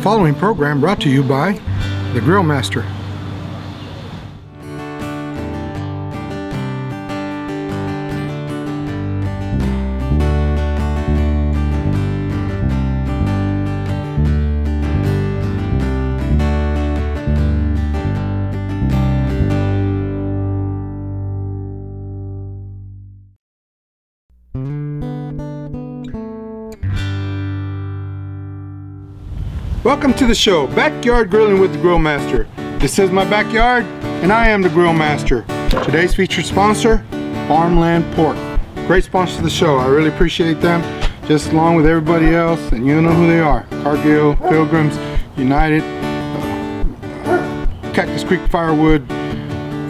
following program brought to you by the Grill Master. Welcome to the show, Backyard Grilling with the Grill Master. This is my backyard, and I am the Grill Master. Today's featured sponsor, Farmland Pork. Great sponsor of the show. I really appreciate them, just along with everybody else, and you know who they are. Cargill, Pilgrims, United, Cactus Creek Firewood,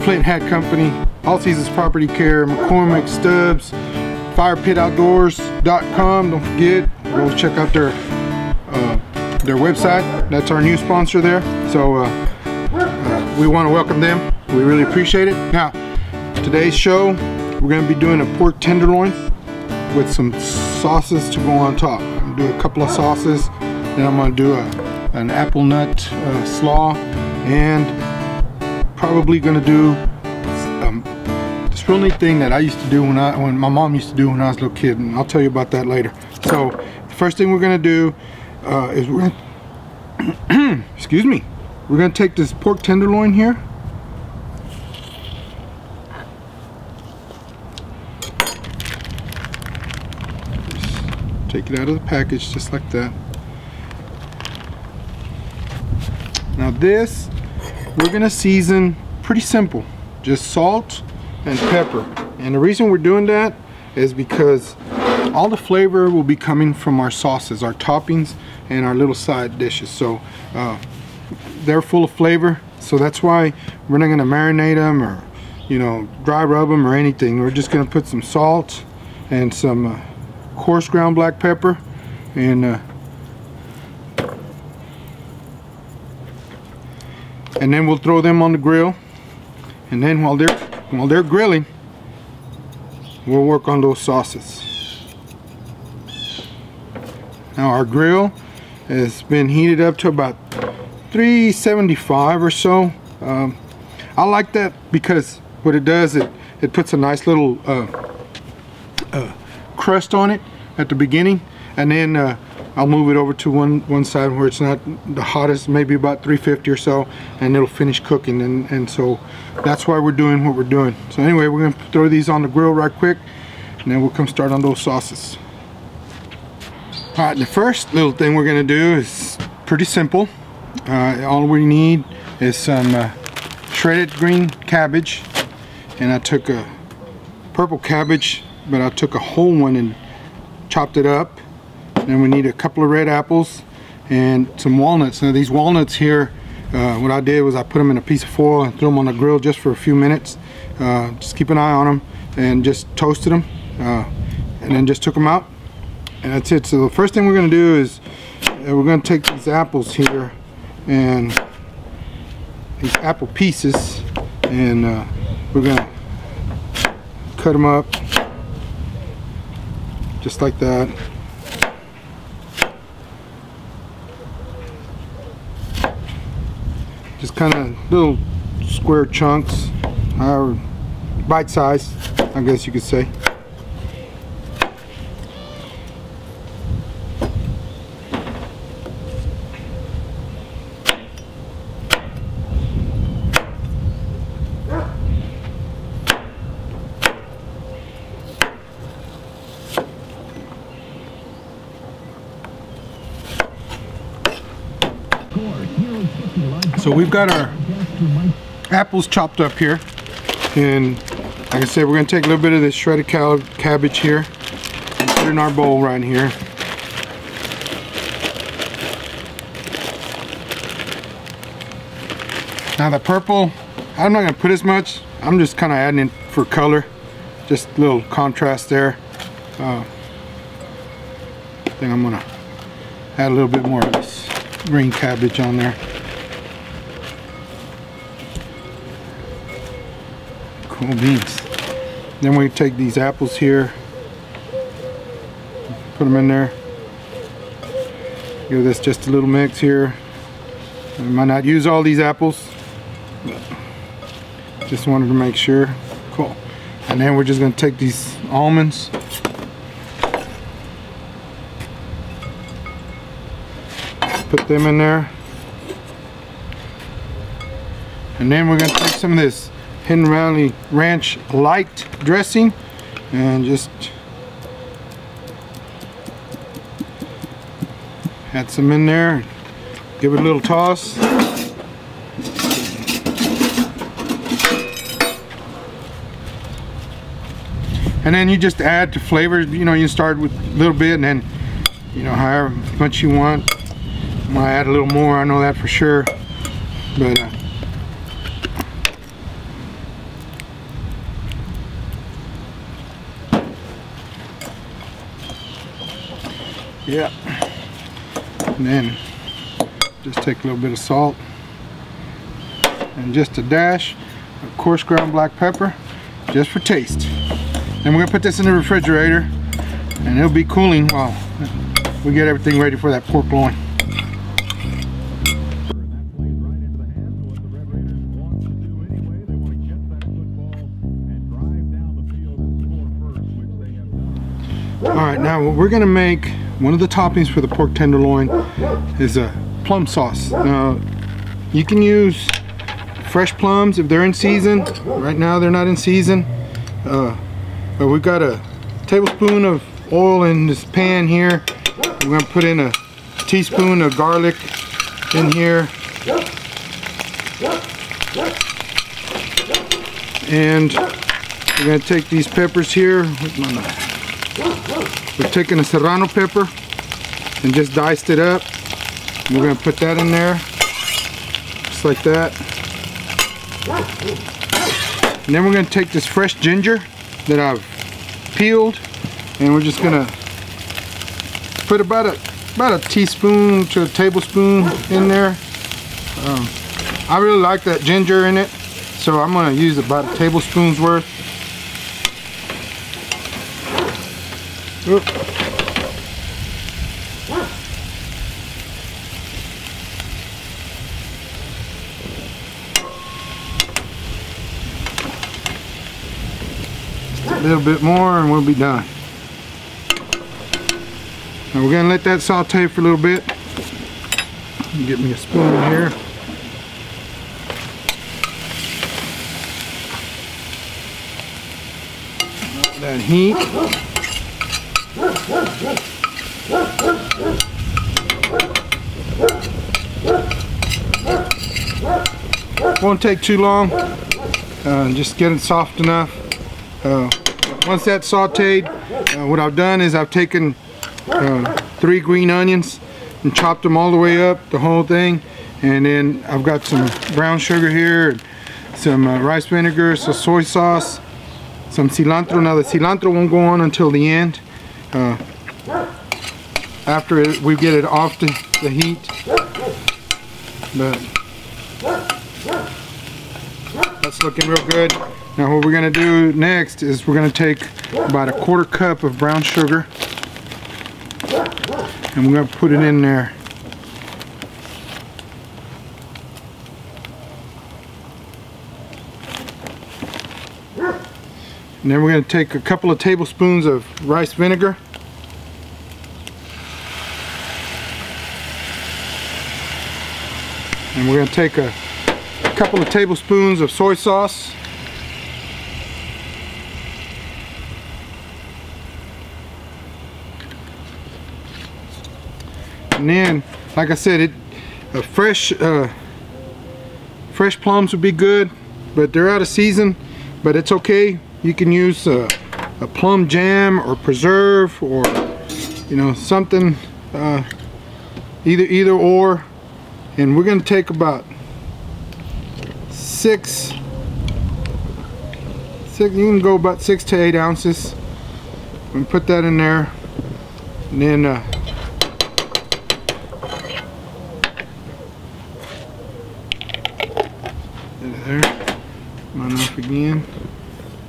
Flint Hat Company, All Seasons Property Care, McCormick, Stubbs, FirepitOutdoors.com. Don't forget, go check out their website. That's our new sponsor there, so we want to welcome them. We really appreciate it. Now, today's show, we're going to be doing a pork tenderloin with some sauces to go on top. I'm going to do a couple of sauces, then I'm going to do an apple nut slaw, and probably going to do this real neat thing that I used to do when my mom used to do when I was a little kid, and I'll tell you about that later. So the first thing we're going to do is we're gonna excuse me, we're gonna take this pork tenderloin here, just take it out of the package just like that. Now this we're gonna season pretty simple, just salt and pepper, and the reason we're doing that is because all the flavor will be coming from our sauces, our toppings, and our little side dishes. So they're full of flavor, so that's why we're not going to marinate them or, you know, dry rub them or anything. We're just going to put some salt and some coarse ground black pepper, and then we'll throw them on the grill, and then while they're grilling, we'll work on those sauces. Now our grill has been heated up to about 375 or so. I like that because what it does, it puts a nice little crust on it at the beginning, and then I'll move it over to one side where it's not the hottest, maybe about 350 or so, and it'll finish cooking, and so that's why we're doing what we're doing. So anyway, we're going to throw these on the grill right quick, and then we'll come start on those sauces. Alright, the first little thing we're going to do is pretty simple. All we need is some shredded green cabbage, and I took a purple cabbage, but I took a whole one and chopped it up. Then we need a couple of red apples and some walnuts. Now these walnuts here, what I did was I put them in a piece of foil and threw them on the grill just for a few minutes. Just keep an eye on them and just toasted them, and then just took them out. And that's it. So the first thing we're going to do is we're going to take these apples here, and these apple pieces, and we're going to cut them up just like that. Just kind of little square chunks, or bite size, I guess you could say. So we've got our apples chopped up here, and like I said, we're going to take a little bit of this shredded cabbage here and put it in our bowl right here. Now the purple, I'm not going to put as much, I'm just kind of adding it for color, just a little contrast there. I think I'm going to add a little bit more of this green cabbage on there. Cool beans. Then we take these apples here, put them in there, give this just a little mix here, I might not use all these apples, but just wanted to make sure. Cool. And then we're just going to take these almonds, put them in there, and then we're going to take some of this Hidden Valley Ranch light dressing and just add some in there, give it a little toss. And then you just add to flavors. You know, you start with a little bit, and then, you know, however much you want. I might add a little more, I know that for sure. But yeah. And then just take a little bit of salt and just a dash of coarse ground black pepper, just for taste. Then we're gonna put this in the refrigerator, and it'll be cooling while we get everything ready for that pork loin. Alright, now what we're gonna make, one of the toppings for the pork tenderloin is a plum sauce. Now, you can use fresh plums if they're in season. Right now they're not in season. But we've got a tablespoon of oil in this pan here. We're gonna put in a teaspoon of garlic in here. And we're gonna take these peppers here with my knife. We're taking a serrano pepper and just diced it up. We're gonna put that in there, just like that. And then we're gonna take this fresh ginger that I've peeled, and we're just gonna put about a teaspoon to a tablespoon in there. I really like that ginger in it, so I'm gonna use about a tablespoon's worth. Oop. A little bit more and we'll be done. Now we're gonna let that saute for a little bit. Get me a spoon here. That heat. Won't take too long. Just get it soft enough. Once that's sauteed, what I've done is I've taken 3 green onions and chopped them all the way up, the whole thing, and then I've got some brown sugar here, some rice vinegar, some soy sauce, some cilantro. Now the cilantro won't go on until the end, after we get it off the heat. But that's looking real good. Now what we're going to do next is we're going to take about a 1/4 cup of brown sugar, and we're going to put it in there. And then we're going to take a couple of tablespoons of rice vinegar. And we're going to take a couple of tablespoons of soy sauce. And then, like I said, fresh plums would be good, but they're out of season. But it's okay. You can use a plum jam or preserve, or something, either or. And we're going to take about six. You can go about 6 to 8 ounces. And put that in there, and then there. On off again.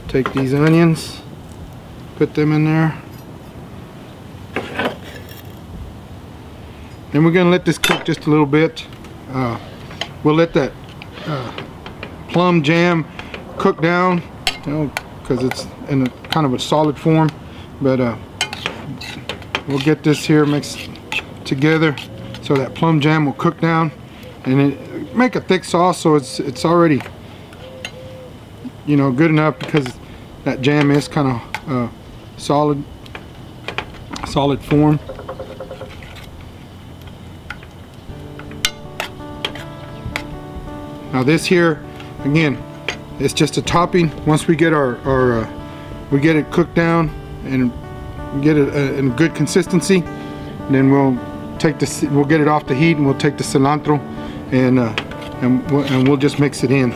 Take these onions, put them in there. Then we're going to let this cook just a little bit. we'll let that plum jam cook down, you know, because it's in a kind of a solid form. But we'll get this here mixed together so that plum jam will cook down, and make a thick sauce so it's already, you know, good enough, because that jam is kind of solid form. Now this here, again, it's just a topping. Once we get we get it cooked down and get it in good consistency, then we'll get it off the heat, and we'll take the cilantro and we'll just mix it in.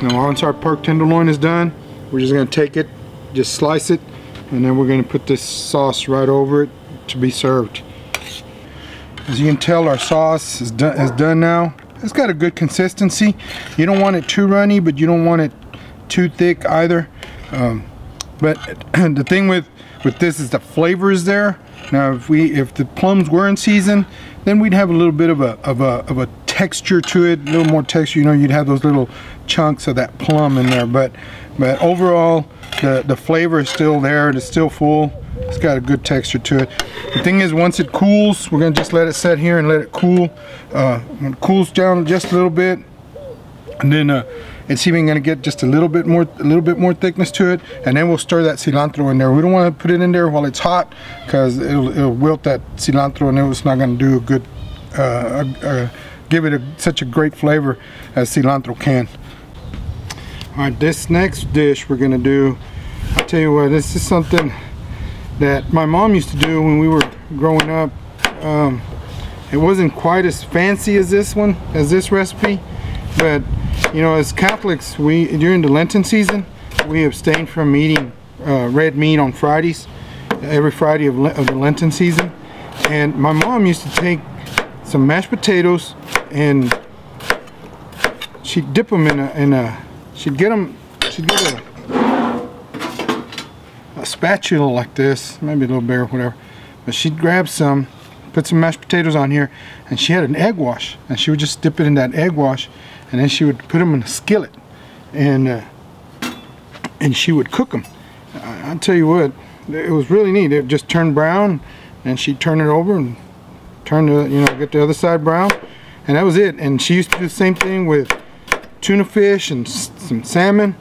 Now once our pork tenderloin is done, we're just going to take it, just slice it, and then we're going to put this sauce right over it to be served. As you can tell, our sauce is done now. It's got a good consistency. You don't want it too runny, but you don't want it too thick either. But the thing with this is the flavor is there. Now if the plums were in season, then we'd have a little bit of a texture to it, a little more texture. You know, you'd have those little chunks of that plum in there. But overall, the flavor is still there. It's still full. It's got a good texture to it. The thing is, once it cools, we're gonna just let it sit here and let it cool. When it cools down just a little bit, and then it's even gonna get just a little bit more thickness to it, and then we'll stir that cilantro in there. We don't want to put it in there while it's hot, because it'll wilt that cilantro, and it's not gonna do a good give it such a great flavor as cilantro can. All right, this next dish we're gonna do, I'll tell you what, this is something that my mom used to do when we were growing up. It wasn't quite as fancy as this recipe, but you know, as Catholics, during the Lenten season, we abstain from eating red meat on Fridays, every Friday of the Lenten season. And my mom used to take some mashed potatoes, and she'd dip them she'd get a spatula like this, maybe a little bigger, whatever, but she'd grab some, put some mashed potatoes on here, and she had an egg wash, and she would just dip it in that egg wash, and then she would put them in a skillet, and she would cook them. I'll tell you what, it was really neat. It just turned brown, and she'd turn it over and get the other side brown, and that was it. And she used to do the same thing with tuna fish and some salmon,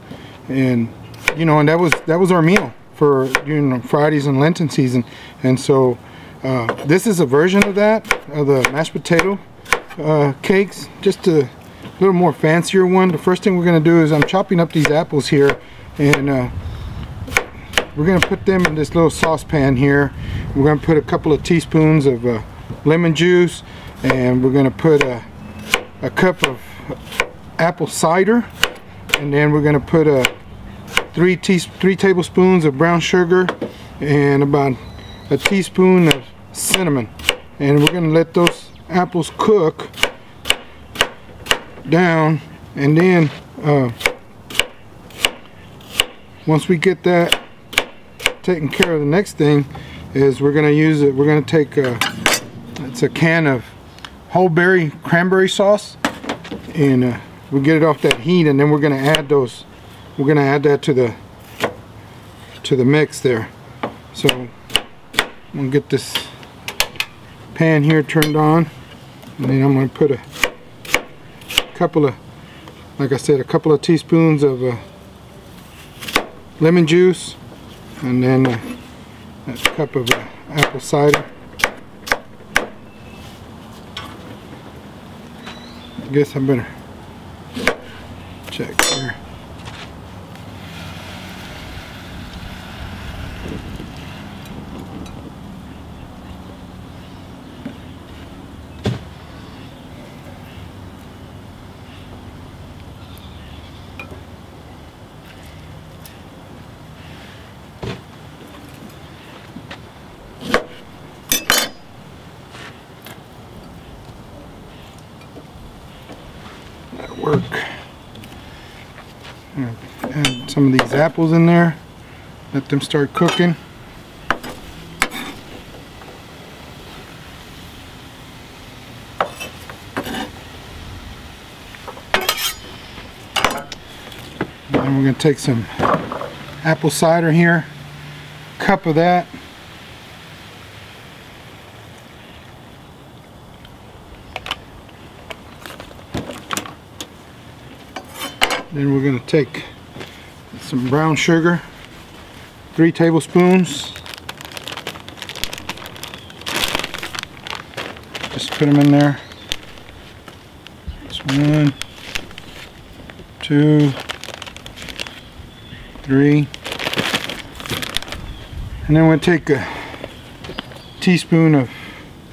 and you know, and that was our meal for, you know, Fridays and Lenten season. And so this is a version of that, of the mashed potato cakes, just a little more fancier one. The first thing we're going to do is I'm chopping up these apples here, and we're going to put them in this little saucepan here. We're going to put a couple of teaspoons of lemon juice, and we're going to put a cup of apple cider, and then we're going to put 3 tablespoons of brown sugar and about a teaspoon of cinnamon, and we're going to let those apples cook down. And then once we get that taken care of, the next thing is we're going to take it's a can of whole berry cranberry sauce, and we'll get it off that heat, and then we're going to add those. We're going to add that to the mix there. So I'm going to get this pan here turned on, and then I'm going to put a couple of, like I said, a couple of teaspoons of lemon juice, and then a cup of apple cider. I guess I better check here. That'll work. Put some of these apples in there. Let them start cooking. And we're going to take some apple cider here. Cup of that. Then we're going to take some brown sugar, 3 tablespoons. Just put them in there. Just 1, 2, 3. And then we'll take a teaspoon of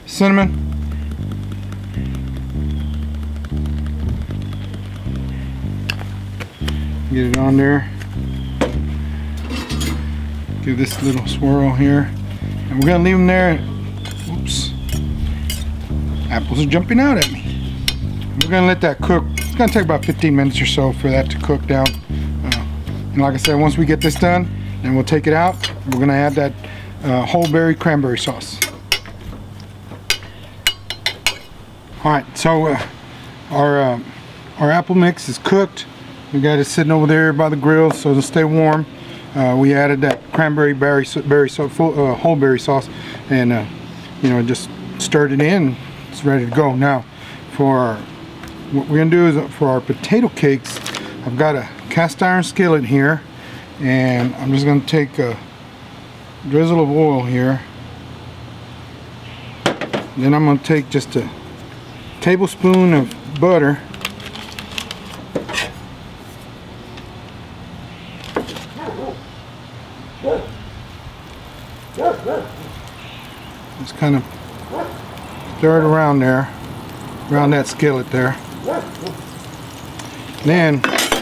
cinnamon. Get it on there. Give this a little swirl here. And we're going to leave them there. Oops. Apples are jumping out at me. We're going to let that cook. It's going to take about 15 minutes or so for that to cook down. And like I said, once we get this done, then we'll take it out. We're going to add that whole berry cranberry sauce. Alright, so our apple mix is cooked. We got it sitting over there by the grill so it'll stay warm. We added that cranberry whole berry sauce, and you know, just stirred it in. It's ready to go. Now, for what we're gonna do is for our potato cakes, I've got a cast iron skillet here, and I'm just gonna take a drizzle of oil here. Then I'm gonna take just a tablespoon of butter. Just kind of stir it around there, around that skillet there. Then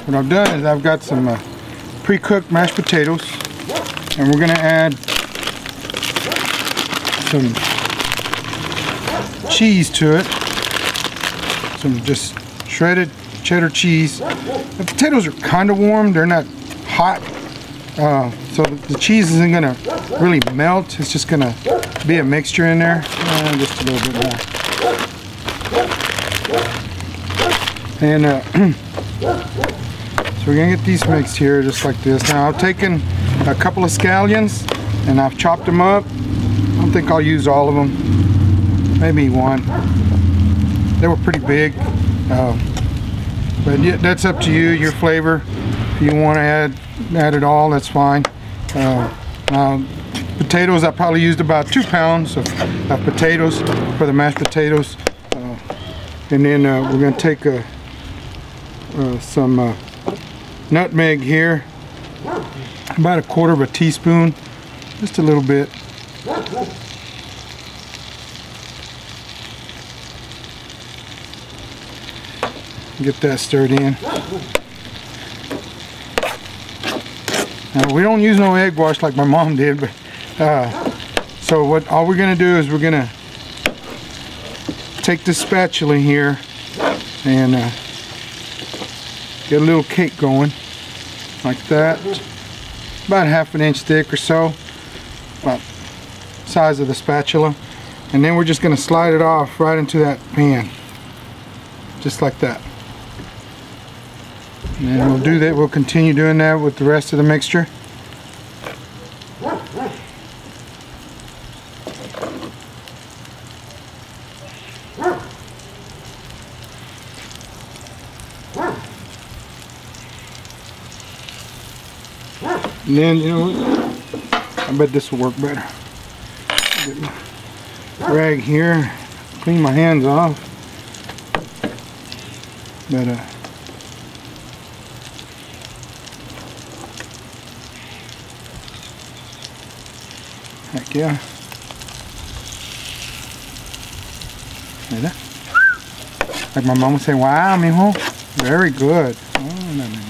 what I've done is I've got some pre-cooked mashed potatoes, and we're going to add some cheese to it, some just shredded cheddar cheese. The potatoes are kind of warm, they're not hot. So the cheese isn't going to really melt. It's just going to be a mixture in there. Just a little bit more. And so we're going to get these mixed here just like this. Now I've taken a couple of scallions and I've chopped them up. I don't think I'll use all of them. Maybe one. They were pretty big. But yeah, that's up to you, your flavor. If you want to add it all, that's fine. Potatoes, I probably used about 2 pounds of potatoes for the mashed potatoes. And then we're going to take some nutmeg here, about 1/4 teaspoon, just a little bit. Get that stirred in. Now, we don't use no egg wash like my mom did, but so all we're gonna do is we're gonna take this spatula here and get a little cake going like that, about 1/2 inch thick or so, about the size of the spatula, and then we're just gonna slide it off right into that pan, just like that. And we'll do that. We'll continue doing that with the rest of the mixture. And then, you know, I bet this will work better. Get my rag here, clean my hands off. But heck yeah. See that? Like my mom would say, wow, mijo. Very good. Oh, no, mijo.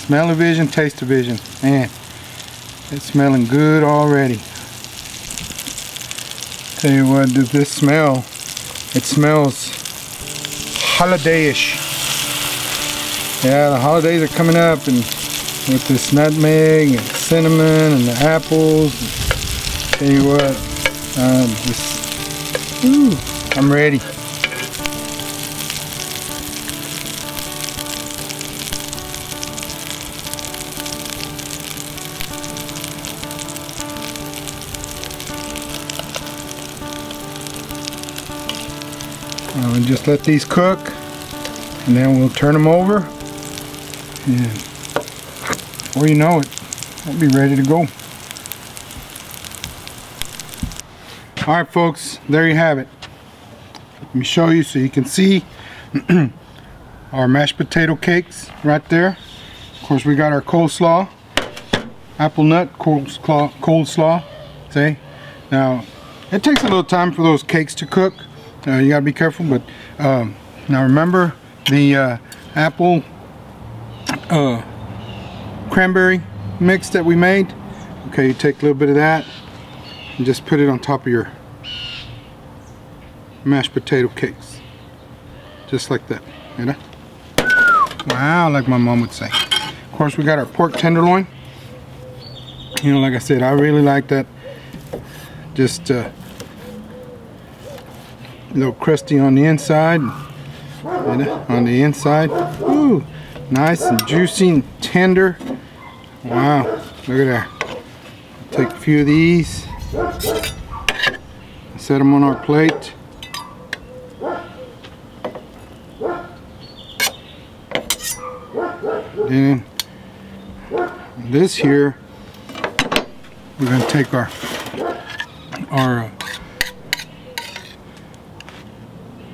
Smell-o-vision, taste-o-vision. Man, it's smelling good already. Tell you what, does this smell? It smells holiday-ish. Yeah, the holidays are coming up, and with this nutmeg and cinnamon and the apples. Tell you what, I'm ready. And just let these cook, and then we'll turn them over, and before you know it, we'll be ready to go. Alright folks, there you have it. Let me show you so you can see our mashed potato cakes right there. Of course, we got our coleslaw, apple nut coleslaw. See? Now, it takes a little time for those cakes to cook. You gotta be careful, but now remember the apple cranberry mix that we made. Okay, you take a little bit of that and just put it on top of your mashed potato cakes, just like that. You know? Wow, like my mom would say. Of course, we got our pork tenderloin. You know, like I said, I really like that. Just a little crusty on the inside, on the inside. Ooh, nice and juicy and tender. Wow, look at that. Take a few of these, set them on our plate. Then this here, we're going to take our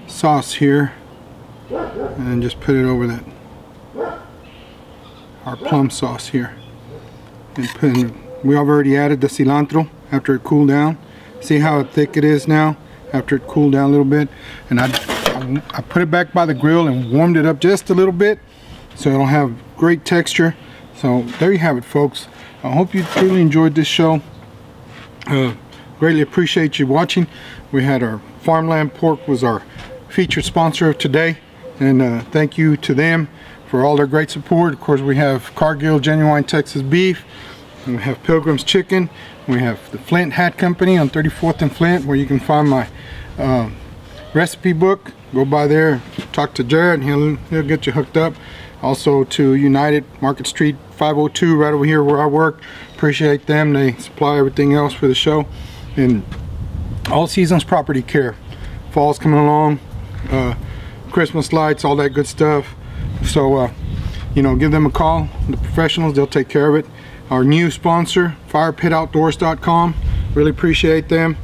sauce here and just put it over that, our plum sauce here, and put in, we already added the cilantro after it cooled down. See how thick it is now after it cooled down a little bit, and I put it back by the grill and warmed it up just a little bit so it'll have great texture. So there you have it folks. I hope you truly enjoyed this show. Greatly appreciate you watching. We had our Farmland Pork was our featured sponsor of today, and thank you to them for all their great support. Of course, we have Cargill Genuine Texas Beef, and we have Pilgrim's Chicken, we have the Flint Hat Company on 34th and Flint, where you can find my recipe book. Go by there, talk to Jared, and he'll get you hooked up. Also to United Market Street 502 right over here where I work. Appreciate them. They supply everything else for the show. And All Seasons Property Care. Fall's coming along. Christmas lights, all that good stuff. So you know, give them a call. The professionals, they'll take care of it. Our new sponsor, firepitoutdoors.com. Really appreciate them.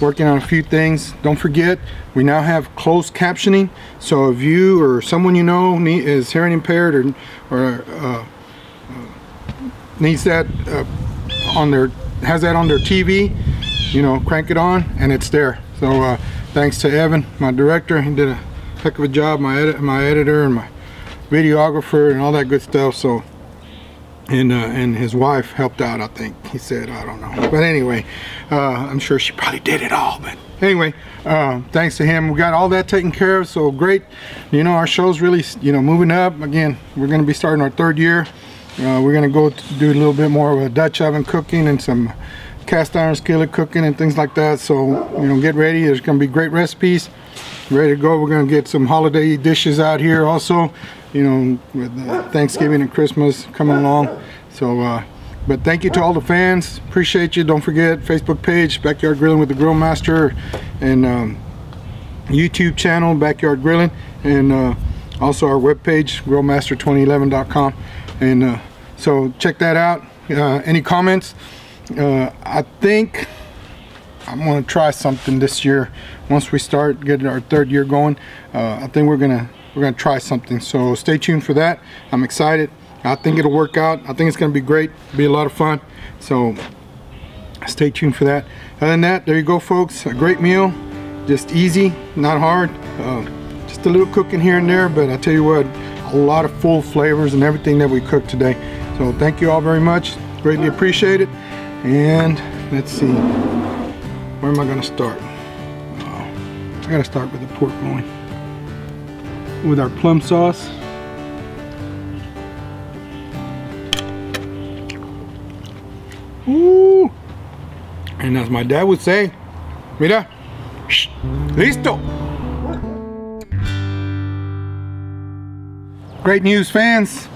Working on a few things. Don't forget, we now have closed captioning, so if you or someone you know is hearing impaired or needs that has that on their TV, you know, crank it on and it's there. So thanks to Evan, my director. He did a heck of a job. My editor and my videographer and all that good stuff. So and his wife helped out, I think he said. I don't know, but anyway, I'm sure she probably did it all, but anyway, thanks to him, we got all that taken care of. So great. You know, our show's really, you know, moving up. Again, we're going to be starting our 3rd year. We're going to go do a little bit more of a Dutch oven cooking and some cast iron skillet cooking and things like that. So, you know, get ready. There's going to be great recipes ready to go. We're going to get some holiday dishes out here also, you know, with Thanksgiving and Christmas coming along. So but thank you to all the fans. Appreciate you. Don't forget, Facebook page, Backyard Grilling with the Grill Master, and YouTube channel, Backyard Grilling, and also our webpage, grillmaster2011.com. And so check that out. Any comments? I think I'm going to try something this year. Once we start getting our 3rd year going, I think we're gonna try something. So stay tuned for that. I'm excited. I think it'll work out. I think it's going to be great. It'll be a lot of fun. So stay tuned for that. Other than that, there you go, folks. A great meal. Just easy, not hard. Just a little cooking here and there, but I tell you what, a lot of full flavors and everything that we cooked today. So thank you all very much. Greatly appreciate it. And let's see, where am I going to start? I got to start with the pork loin with our plum sauce. Ooh. And as my dad would say, mira, listo. Great news, fans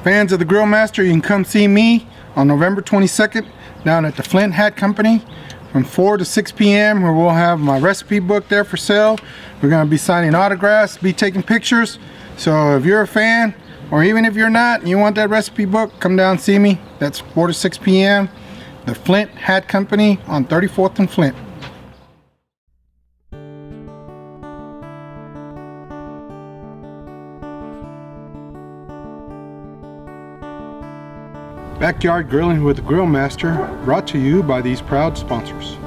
of the Grill Master. You can come see me on November 22nd down at the Flint Hat Company from 4 to 6 p.m. where we'll have my recipe book there for sale. We're going to be signing autographs, be taking pictures. So if you're a fan, or even if you're not and you want that recipe book, come down and see me. That's 4 to 6 p.m. The Flint Hat Company on 34th and Flint. Backyard Grilling with the Grill Master, brought to you by these proud sponsors.